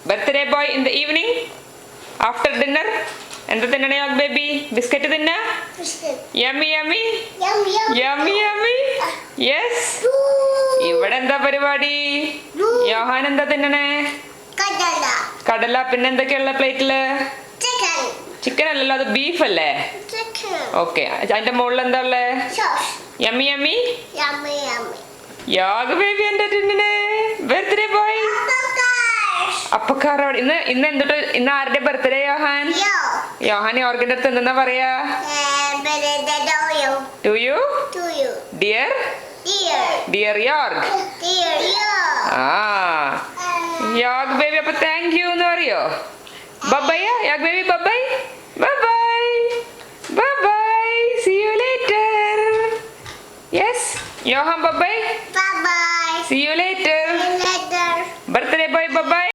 Birthday boy in the evening after dinner എന്താ തിന്നണേ yoga baby? Biscuit തിന്ന? Yummy yummy yummy yummy. Yes. ഇവിടെ എന്താ പരിപാടി? യോഹാൻ എന്താ തിന്നണേ? കടല. പിന്നെ എന്തൊക്കെയുള്ള പ്ലേറ്റില്? ചിക്കൻ അല്ലല്ലോ, അത് ബീഫ് അല്ലേ? ഓക്കെ. അതിന്റെ മുകളിൽ എന്താ ഉള്ളേ? യമ്മി യമ്മി യോഗ് ബേബി എന്താ തിന്നണേ? Birthday boy അപ്പക്കാരോട്. ഇന്ന് എന്തിട്ട്? ഇന്ന് ആരുടെ ബർത്ത്ഡേ യോഹാൻ? യോഹാൻ യോർഗിന്റെ അടുത്ത് എന്താ പറയാ? To you dear dear Yorg. ആ യോഗ് ബേബി അപ്പൊ താങ്ക് യു എന്ന് പറയോ? Bye Yog baby. Bye bye. See you later. Yes Yohan bye. See you later. Birthday boy by.